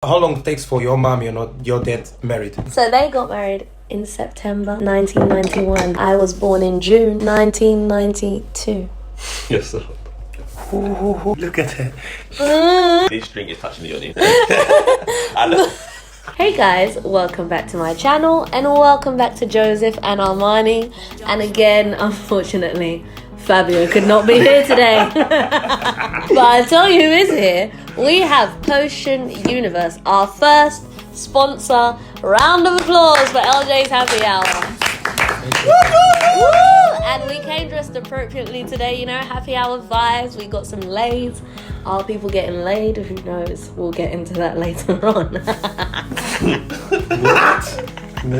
how long it takes for your mom, your dad married? So they got married in September 1991. I was born in June 1992. Yes, sir. Ooh, look at that. This string is touching the audience. Hey guys, welcome back to my channel and welcome back to Joseph and Armani. And again, unfortunately, Fabio could not be here today. But I'll tell you who is here. We have Potion Universe, our first sponsor. Round of applause for LJ's Happy Hour. Woo! And we came dressed appropriately today, happy hour vibes. We got some lays. Are people getting laid? Who knows? We'll get into that later on.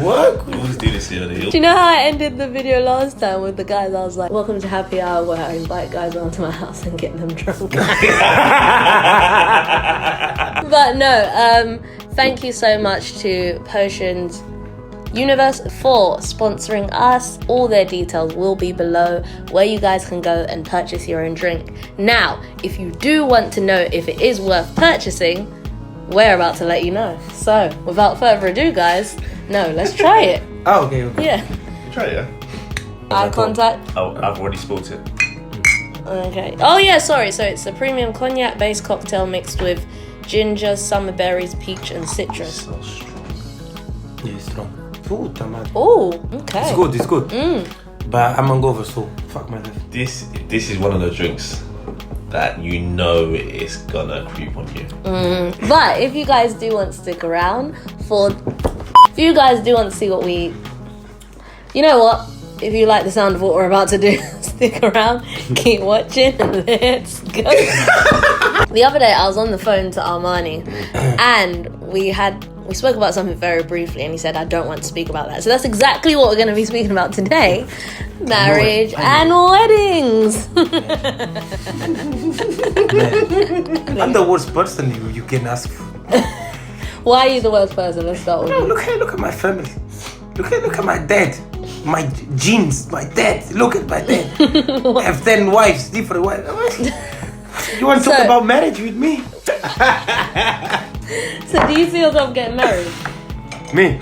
What? We always do this here. Do you know how I ended the video last time with the guys? I was like, welcome to Happy Hour, where I invite guys onto my house and get them drunk. But no, thank you so much to Potions Universe for sponsoring us. All their details will be below, where you guys can go and purchase your own drink. Now, if you do want to know if it is worth purchasing, we're about to let you know. So, without further ado, guys, let's try it. Oh, okay. Yeah. Try it, yeah? Eye contact. Oh, I've already spilled it. Okay. Oh, yeah, sorry. So, it's a premium cognac-based cocktail mixed with ginger, summer berries, peach, and citrus. So strong. Yeah, it's strong. Ooh, tomato. Oh, okay. It's good. But I'm hungover, so fuck my life. This is one of the drinks that is gonna creep on you. But if you guys do want to stick around if you guys do want to see what we... You know what? If you like the sound of what we're about to do, stick around, keep watching, and let's go. The other day, I was on the phone to Armani, and we spoke about something very briefly, and he said, I don't want to speak about that. So that's exactly what we're going to be speaking about today. Marriage and weddings. I'm the worst person you can ask for. Why are you the worst person? Let's start with you. Look at my family. Look at my dad. My genes, my dad. Look at my dad. I have 10 wives, different wives. You want to talk about marriage with me? So do you see yourself getting married? Me?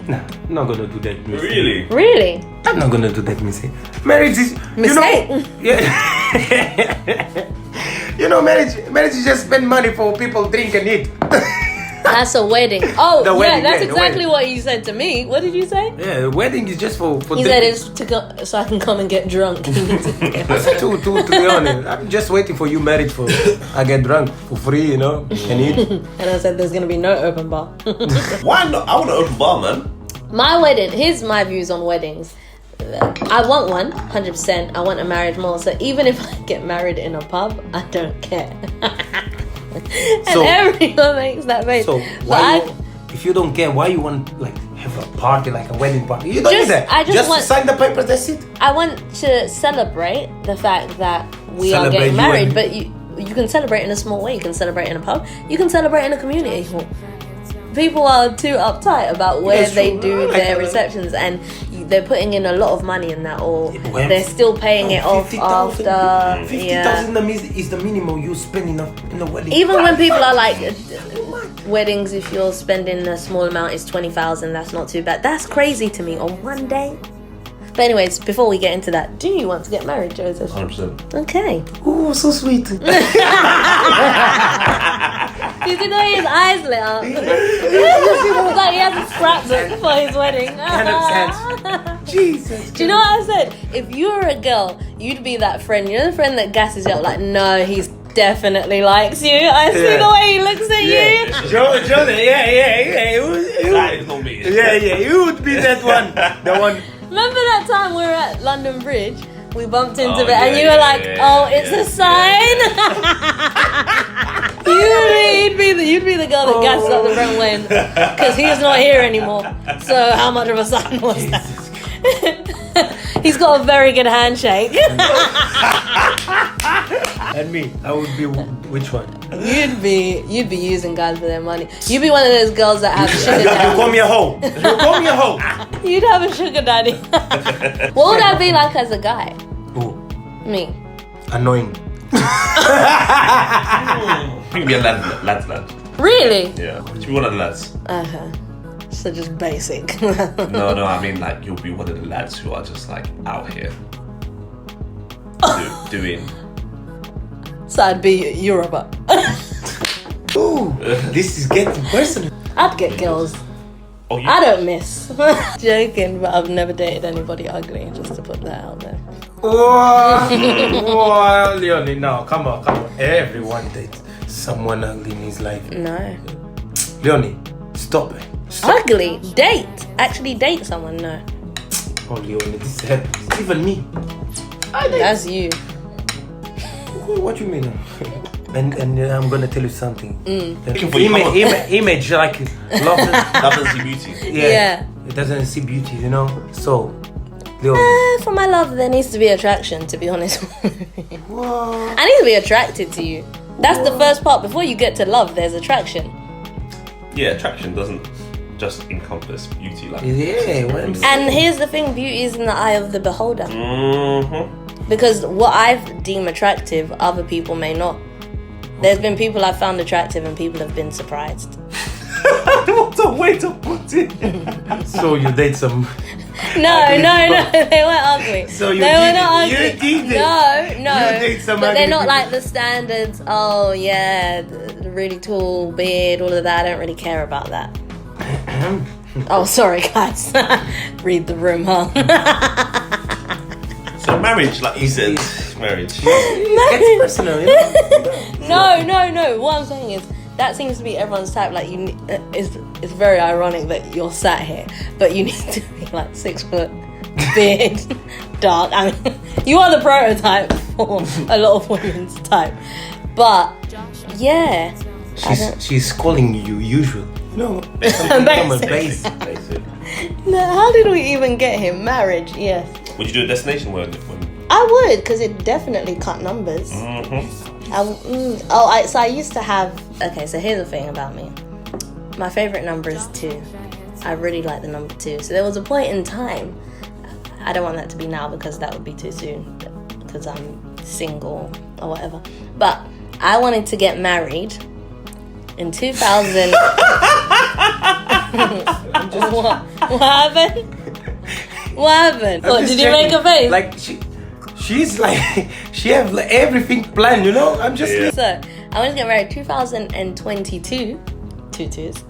Nah, I'm not gonna do that. Missy. Really? I'm not gonna do that, Missy. Marriage is... Mistake. Marriage is just spend money for people drink and eat. That's a wedding. Oh, The wedding, that's the exactly wedding. what you said to me. What did you say? Yeah, the wedding is just for He said it's to go, so I can come and get drunk. I said to be honest, I'm just waiting for you married for I get drunk for free, and eat. And I said there's gonna be no open bar. Why not? I want an open bar, man. My wedding. Here's my views on weddings. I want one, 100%. I want a marriage mall. So even if I get married in a pub, I don't care. And everyone makes that face. So if you don't care, why you want have a party, like a wedding party? You don't need that. I just want, sign the papers. That's it. I want to celebrate the fact that we are Celebrate getting you married, and- but you can celebrate in a small way. You can celebrate in a pub. You can celebrate in a community hall. People are too uptight about where they do their receptions, and they're putting in a lot of money in that, or they're still paying it off 50,000, after. 50,000 is the minimum you spend in a wedding. Even when people are like, weddings, if you're spending a small amount, is 20,000. That's not too bad. That's crazy to me on one day. But anyways, before we get into that, do you want to get married, Joseph? 100%. Okay. Oh, so sweet. You see the way his eyes lit up? It was like he has a scrapbook for his wedding. 100%. Jesus. Do you know what I said? If you were a girl, you'd be that friend. You know the friend that gasses you up like, no, he's definitely likes you. I see the way he looks at you. Jordan, yeah. That is not me. Yeah, you would be that one. The one. Remember that time we were at London Bridge? We bumped into it, yeah, and you were like, it's a sign. You'd be the girl that gasses up the front when, because he's not here anymore. So how much of a sign was that? He's got a very good handshake. And me, I would be which one? You'd be using guys for their money. You'd be one of those girls that have sugar You daddy. call me a hoe. You call me a hoe. You'd have a sugar daddy. What would I be like as a guy? Who? Me. Annoying. You can be a lad. Really? Yeah. To be one of the lads. Okay. So just basic. No, I mean like you'll be one of the lads who are just like out here doing. So I'd be Yoruba. Ooh, this is getting personal. I'd get girls. Oh, I don't miss. Joking, but I've never dated anybody ugly, just to put that out there. Whoa, Leonie, no, come on. Everyone dates someone ugly in his life. No. Leonie, stop it. Stop. Ugly? Date? Actually date someone? No. Oh, Leonie, this happens. Even me. That's you. What do you mean? And I'm gonna tell you something. Image like love doesn't see beauty. Yeah. It doesn't see beauty, you know. So, Leonie. For my love, there needs to be attraction. To be honest, What? I need to be attracted to you. That's the first part. Before you get to love, there's attraction. Yeah, attraction doesn't just encompass beauty. Like Yeah. What I'm saying. And here's the thing: beauty is in the eye of the beholder. Mm-hmm. Because what I've deemed attractive, other people may not. There's been people I've found attractive and people have been surprised. What a way to put it. So you date some. No, they weren't ugly. So you they did were not it. ugly. You did it. No. You date some But they're ugly not people. like the standards. Oh yeah, the really tall beard, all of that. I don't really care about that. Oh, sorry guys. Read the room, huh? So marriage, like you said, marriage. It's personal, you know? No. What I'm saying is that seems to be everyone's type. Like it's very ironic that you're sat here, but you need to be like 6 foot, beard, dark. I mean, you are the prototype for a lot of women's type. But yeah, She's calling you usual. No, Basic. Basic. No, how did we even get him? Marriage, yes. Would you do a destination when I would, because it definitely cut numbers. Mm-hmm. So I used to have. Okay, so here's the thing about me. My favorite number is 2. I really like the number 2. So there was a point in time. I don't want that to be now because that would be too soon. Because I'm single or whatever. But I wanted to get married in 2000. What happened? What happened? What, did you make a face? Like she's like she have like everything planned, you know. I'm just Yeah. So I wanted to get married 2022, 2 twos,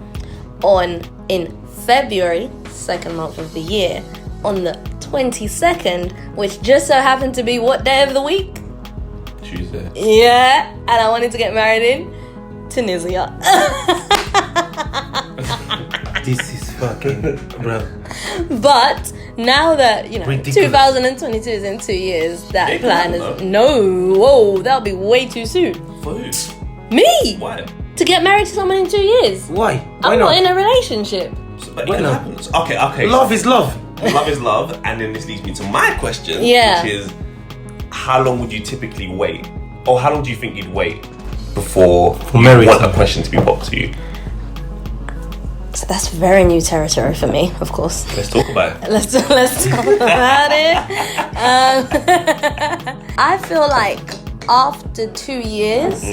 in February, 2nd month of the year, on the 22nd, which just so happened to be what day of the week? Tuesday. Yeah, and I wanted to get married in Tunisia. this is fucking bro. But now that, Ridiculous. 2022 is in 2 years, that It plan can is... happen, No, whoa, that'll be way too soon. For who? Me! Why? To get married to someone in 2 years. Why? Why I'm not? not in a relationship. But Why it not? happens. Okay. Love is love. Love is love, and then this leads me to my question, Yeah. which is, how long would you typically wait, or how long do you think you'd wait before you marriage? want a question to be put to you? So that's very new territory for me, of course. Let's talk about it. Let's talk about it. I feel like after 2 years,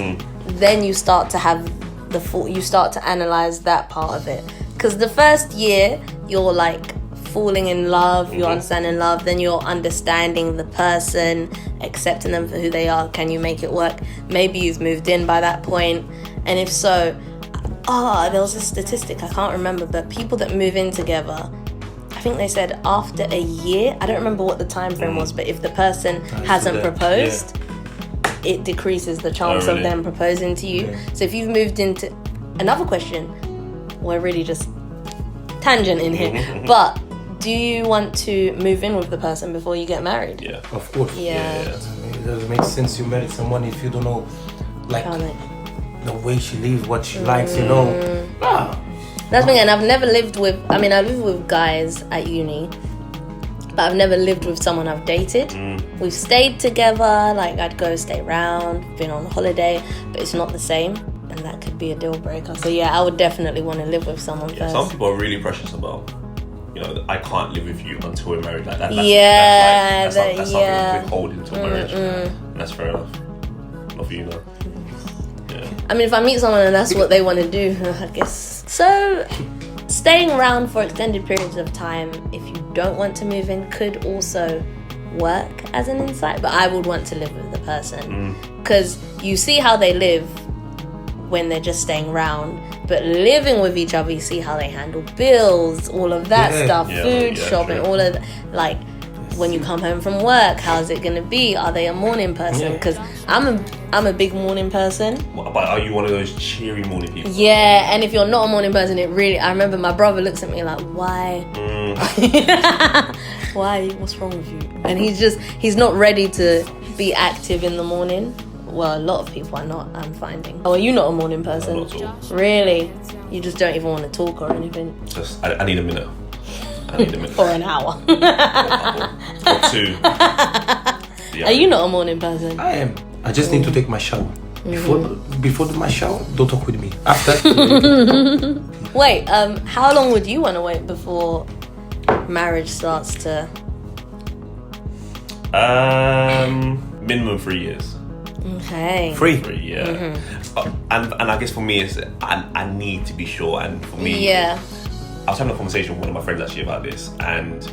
then you start to have you start to analyze that part of it. Because the first year, you're like falling in love, you're understanding love, then you're understanding the person, accepting them for who they are. Can you make it work? Maybe you've moved in by that point, and if so, there was a statistic, I can't remember, but people that move in together, I think they said after a year, I don't remember what the time frame was, but if the person hasn't proposed, it decreases the chance of them proposing to you. So if you've moved into... Another question, we're really just tangent in here, but do you want to move in with the person before you get married? Yeah. Of course. Yeah. It doesn't make sense you marry someone if you don't know, like, the way she lives, what she likes, you know. That's the thing, and I've never lived with... I mean, I live with guys at uni, but I've never lived with someone I've dated. We've stayed together, like I'd go stay around, been on holiday, but it's not the same, and that could be a deal breaker. So yeah, I would definitely want to live with someone first. Some people are really precious about, I can't live with you until we're married. Like that. That's something to withhold into a marriage. And that's fair enough. Not for you, no. Yeah. I mean, if I meet someone and that's what they want to do, I guess. So, staying around for extended periods of time, if you don't want to move in, could also work as an insight. But I would want to live with the person. Because you see how they live when they're just staying around. But living with each other, you see how they handle bills, all of that stuff, food, shopping, all of that. Like, when you come home from work, how's it going to be? Are they a morning person? Because I'm a big morning person. But are you one of those cheery morning people? Yeah, and if you're not a morning person, I remember my brother looks at me like, why? Why? What's wrong with you? And he's not ready to be active in the morning. Well, a lot of people are not, I'm finding. Oh, are you not a morning person? Not at all. Really? You just don't even want to talk or anything? Just, I need a minute. Or an hour. or 2. Are you not a morning person? I am. I just need to take my shower. Before my shower, don't talk with me. After. Wait, how long would you want to wait before marriage starts to... Minimum 3 years. Okay. 3, yeah. And I guess for me, it's I need to be sure. And for me, I was having a conversation with one of my friends actually about this, and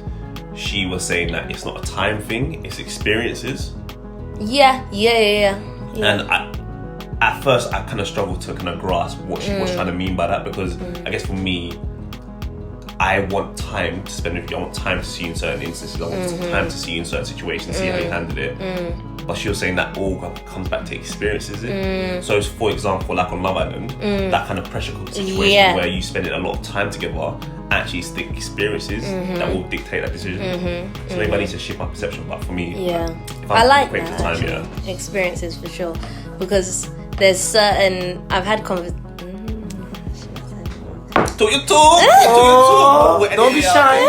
she was saying that it's not a time thing, it's experiences. Yeah. And at first, I kind of struggled to kind of grasp what she was trying to mean by that, because I guess for me, I want time to spend with you. I want time to see you in certain instances. I want time to see you in certain situations, see how you handled it. But she was saying that all comes back to experiences. So, for example, like on Love Island, that kind of pressure cooker situation where you spend a lot of time together, actually it's the experiences that will dictate that decision. So maybe I need to shift my perception. But for me, if I like that. Time, experiences for sure, because there's certain I've had Talk your talk. Don't be shy.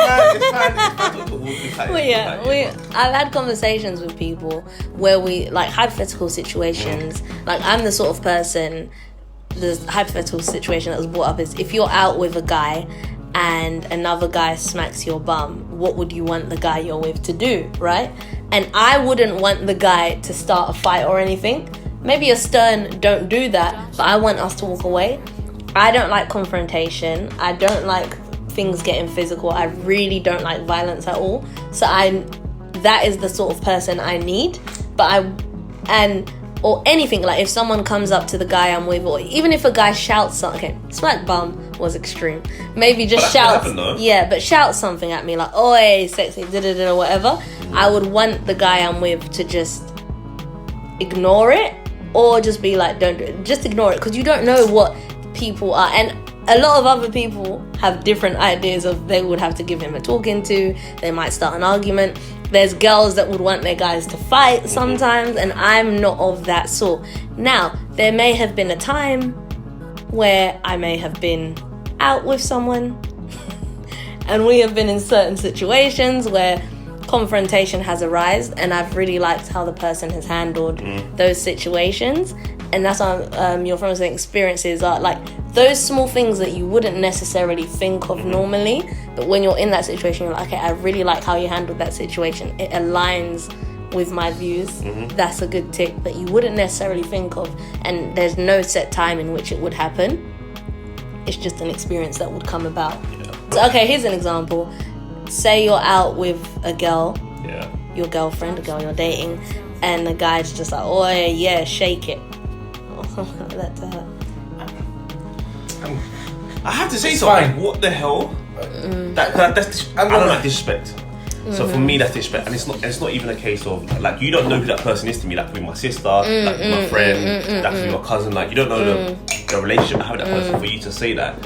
I've had conversations with people where we, like, hypothetical situations. Like, I'm the sort of person, the hypothetical situation that was brought up is, if you're out with a guy and another guy smacks your bum, what would you want the guy you're with to do, right? And I wouldn't want the guy to start a fight or anything. Maybe a stern don't do that, but I want us to walk away. I don't like confrontation. I don't like things getting physical. I really don't like violence at all. So that is the sort of person I need. Or anything, like if someone comes up to the guy I'm with, or even if a guy shouts something, smack bum was extreme. Maybe just shout, but shout something at me like, oi, sexy, or whatever. I would want the guy I'm with to just ignore it, or just be like, don't do it. Just ignore it, because you don't know what people are, and a lot of other people have different ideas of they would have to give him a talking to, they might start an argument. There's girls that would want their guys to fight sometimes, and I'm not of that sort. Now, there may have been a time where I may have been out with someone and we have been in certain situations where confrontation has arisen, and I've really liked how the person has handled those situations. And that's why your friend was saying experiences are like those small things that you wouldn't necessarily think of normally, but when you're in that situation, you're like, okay, I really like how you handled that situation. It aligns with my views. That's a good tick that you wouldn't necessarily think of, and there's no set time in which it would happen. It's just an experience that would come about. So, okay, here's an example. Say you're out with a girl, your girlfriend, a girl you're dating, and the guy's just like, oh yeah, shake it. Something like that to her. I have to say something. What the hell? That's I don't like disrespect. So for me, that's disrespect, and it's not even a case of like you don't know who that person is to me. Like with my sister, like with my friend, like with your cousin. Like you don't know the relationship I have with that person. For you to say that,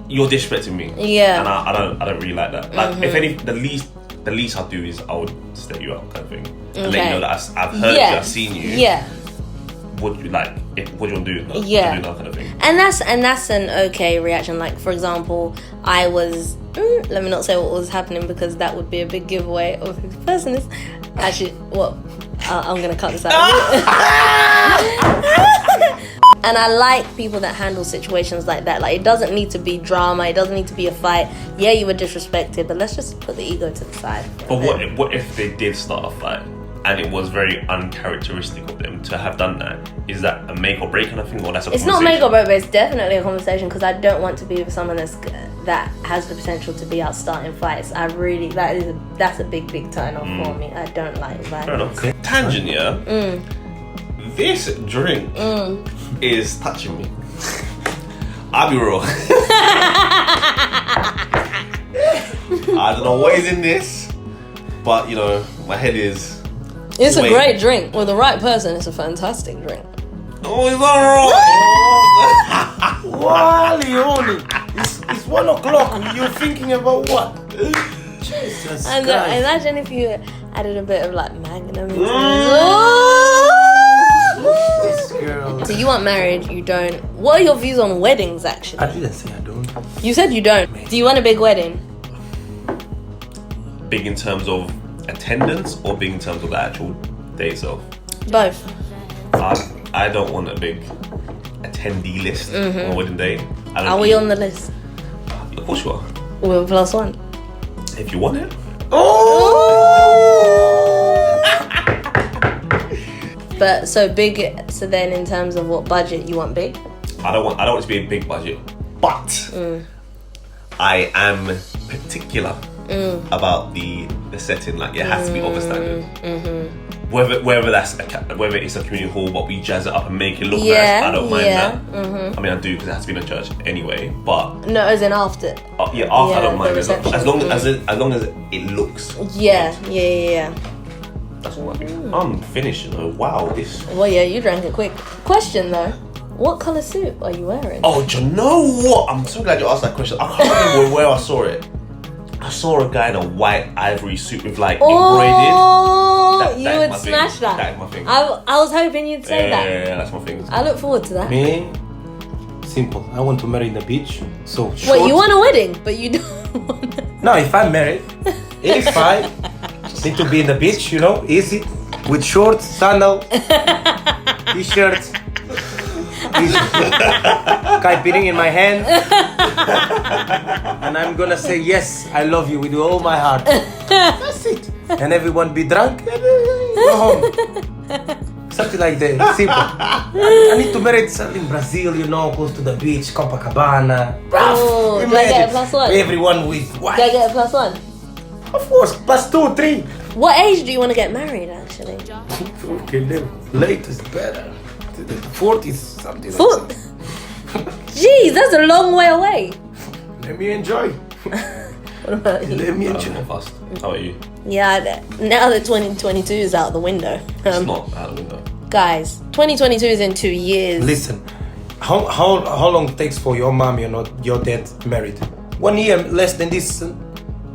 you're disrespecting me. Yeah, and I don't really like that. Like if any, the least I'll do is I would stay you out kind of thing, and let you know that I've heard you, I've seen you. Yeah. What do you want to do? Do that kind of thing. And that's an okay reaction. Like for example, I was let me not say what was happening because that would be a big giveaway of who the person is. Actually, I'm gonna cut this out. And I like people that handle situations like that. Like it doesn't need to be drama. It doesn't need to be a fight. Yeah, you were disrespected, but let's just put the ego to the side. But what if they did start a fight? and it was very uncharacteristic of them to have done that, is that a make or break kind of thing, or that's a It's not make or break, but it's definitely a conversation, because I don't want to be with someone that has the potential to be out starting fights. I really, that's a big turn off for me. I don't like violence. Fair enough. Okay. Tangent, yeah. This drink is touching me. I'll be real. I don't know what is in this, but you know, my head is. It's a great drink. With the right person, it's a fantastic drink. Oh, it's alright. Wow, Leoni. It's 1 o'clock. You're thinking about what? Jesus And Christ. imagine if you added a bit of like Magnum into it. This girl. So you want married, you don't. What are your views on weddings, actually? I didn't say I don't. You said you don't. Do you want a big wedding? Big in terms of attendance, or big in terms of the actual day itself? Both. I don't want a big attendee list on a wedding day. Are we on the list? Of course you are. We're +1. If you want it. But so big. So then, in terms of what budget you want, big? I don't want it to be a big budget, but I am particular about the setting. Like, it has to be of a standard. Whether it's a community hall, but we jazz it up and make it look nice, I don't mind that. I mean, I do, because it has to be in a church anyway. But no, as in after. after I don't mind it, as long as it looks. Yeah. That's all I do. I'm finished. You know. Wow, this. Well, yeah, you drank it quick. Question though, what colour suit are you wearing? Oh, do you know what? I'm so glad you asked that question. I can't remember where I saw it. I saw a guy in a white ivory suit with like embroidered. You would smash that. That is my thing. I was hoping you'd say that. Yeah, that's my thing. I look forward to that. Me, simple. I want to marry in the beach. So short. Wait, you want a wedding, but you don't want. No, if I'm married, if I need to be in the beach, you know, easy, with shorts, sandal, t-shirt, caipirinha in my hand, and I'm gonna say yes, I love you with all my heart. That's it. And everyone be drunk and go home. Something like that, simple. I need to marry in Brazil, you know, close to the beach, Copacabana. Oh, do I get a +1? Everyone with white. Do I get a +1? Of course, +2, 3. What age do you want to get married, actually? Okay, late is better. 40s, something like that. Jeez, that's a long way away. Let me enjoy. What about you? Let me I'm enjoy. not fast. How about you? Yeah, now that 2022 is out the window. It's not out the window. Guys, 2022 is in 2 years. Listen, how long it takes for your mom, you know, your dad married? 1 year less than this?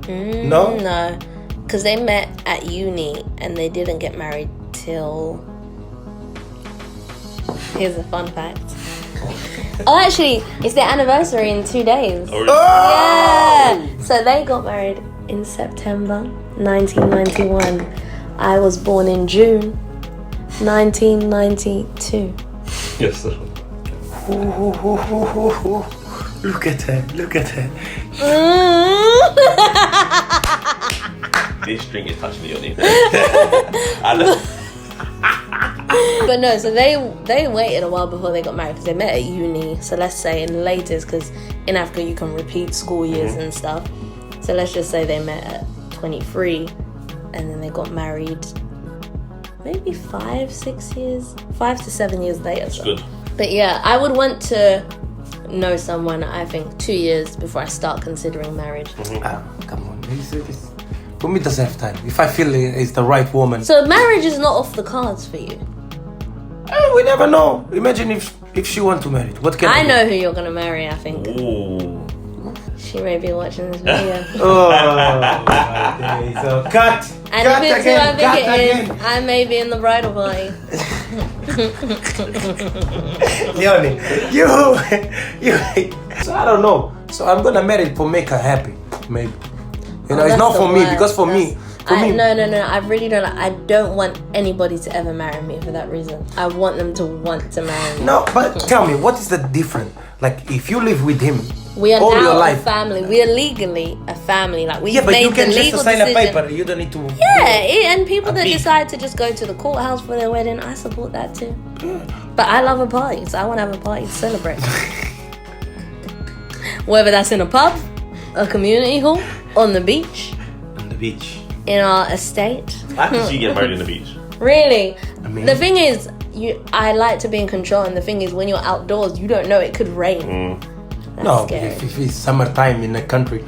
No? No, because they met at uni and they didn't get married till... Here's a fun fact. Oh, actually, it's their anniversary in 2 days. Oh, really? Yeah. So they got married in September 1991. I was born in June 1992. Yes, sir. Look at her, look at her. This drink is touching me on it. But no, so they waited a while before they got married because they met at uni. So let's say in the latest, because in Africa you can repeat school years and stuff. So let's just say they met at 23 and then they got married maybe 5 to 7 years later. That's good. But yeah, I would want to know someone, I think, 2 years before I start considering marriage. Come on, for me, it doesn't have time. If I feel it's the right woman. So marriage is not off the cards for you? We never know. Imagine if she want to marry. What can I do? know who you're going to marry, I think. Ooh. She may be watching this video. Oh, my days. So cut. And cut if it's again, who I think cut it again. is, I may be in the bridal party. Leoni, you. So I don't know. So I'm gonna marry to make her happy, maybe. You know, it's not for me, because for me. No. I really don't. I don't want anybody to ever marry me for that reason. I want them to want to marry me. No, but tell me, what is the difference? Like, if you live with him We are all now your a life, family. We are legally a family. family. Like we've Yeah, but made you can the just legal sign decision. a paper. You don't need to. And people A that big- decide to just go to the courthouse for their wedding, I support that too. But I love a party, so I want to have a party to celebrate. Whether that's in a pub, a community hall, on the beach, On the beach. in our estate. I can see you get married on the beach. Really? I mean- The thing is, I like to be in control, and the thing is, when you're outdoors, you don't know it could rain. That's No, scary. if it's summertime in a country,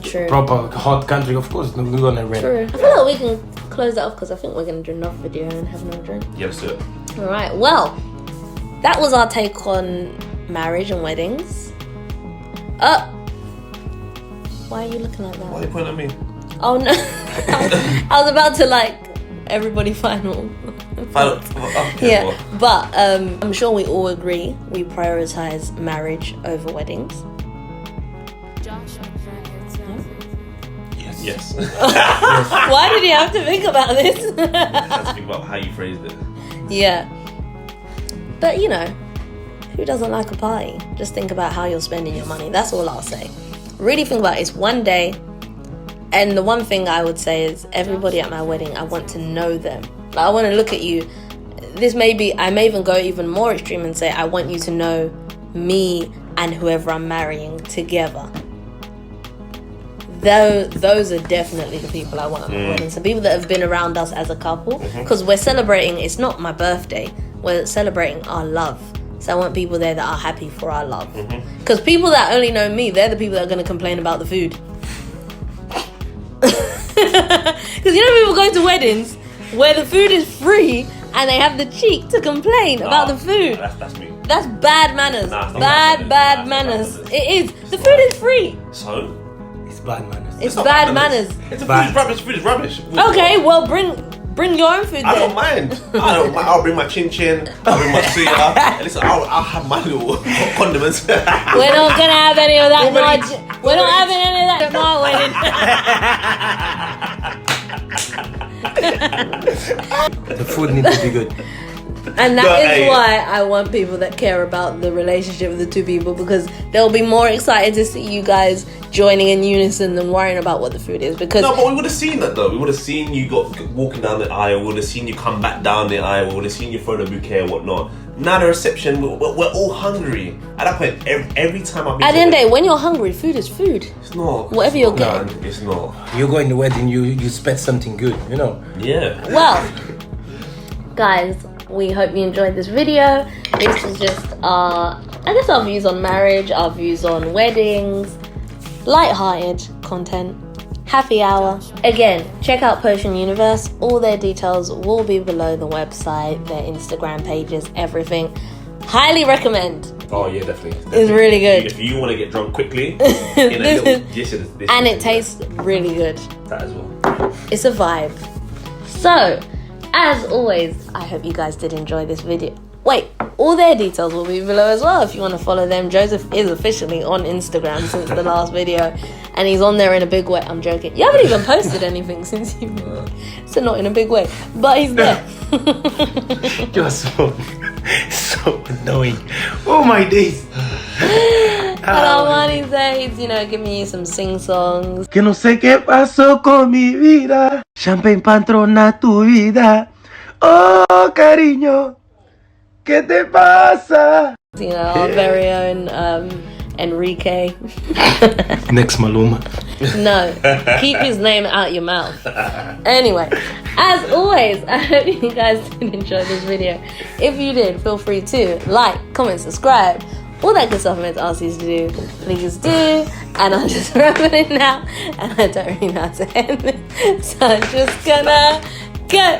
True. proper hot country, of course, we're gonna rain. True. I feel like we can close that off because I think we're going to do another video and have another drink. Yeah, let's do it. Alright, well, that was our take on marriage and weddings. Why are you looking like Why are that? you pointing at me? Oh no. I was about to everybody final. Okay, Yeah, well, but I'm sure we all agree we prioritize marriage over weddings. yes. Why did you have to think about this? I have to think about how you phrased it. Yeah. But who doesn't like a party? Just think about how you're spending your money. That's all I'll say. Really think about it. It's one day. And the one thing I would say is everybody at my wedding, I want to know them. Like, I want to look at you. I may even go even more extreme and say I want you to know me and whoever I'm marrying together. Those are definitely the people I want at my wedding. So people that have been around us as a couple, because we're celebrating. It's not my birthday. We're celebrating our love. So I want people there that are happy for our love. Because people that only know me, they're the people that are going to complain about the food. Because people go to weddings where the food is free and they have the cheek to complain about the food. That's me. That's bad manners. Nah, it's not bad bad manners. manners. It is. The food is free. So? It's bad manners. It's not bad manners. It's Bad. food is rubbish. Okay, well bring your own food I don't then. mind. I don't mind. I'll bring my chin chin. I'll bring my suya. And listen, I'll have my little condiments. We're not gonna have any of that. Nobody- We're not having any of that at my wedding. The food needs to be good. And that But, is hey. why I want people that care about the relationship of the two people, because they'll be more excited to see you guys joining in unison than worrying about what the food is. Because No, but we would have seen that though. We would have seen you walking down the aisle. We would have seen you come back down the aisle. We would have seen you throw the bouquet or whatnot. Now the reception, we're all hungry. At that point, every time I've been at the end of the day, when you're hungry, food is food. it's not. Whatever it's you're not, getting. man. It's not. You go in the wedding, you expect something good, Yeah. Well, guys, we hope you enjoyed this video. This is just our views on marriage, our views on weddings, light-hearted content, happy hour. Again, check out Potion Universe. All their details will be below the website, their Instagram pages, everything. Highly recommend. Oh yeah, definitely. It's really good. If you want to get drunk quickly, This and it tastes really good. that as well. It's a vibe. So, as always, I hope you guys did enjoy this video. Wait, all their details will be below as well if you want to follow them. Joseph is officially on Instagram since the last video, and he's on there in a big way. I'm joking. You haven't even posted anything since you... So not in a big way, but he's there. You're so annoying. Oh my days. And Armani says, giving you some sing-songs. Que no sé qué pasó con mi vida. Champagne patrona tu vida. Oh, cariño. ¿Qué te pasa? Our very own Enrique. Next Maluma. No, keep his name out your mouth. Anyway, as always, I hope you guys did enjoy this video. If you did, feel free to like, comment, subscribe, all that good stuff I'm meant to ask you to do. Please do. And I'm just rambling now, and I don't really know how to end it, so I'm just gonna go.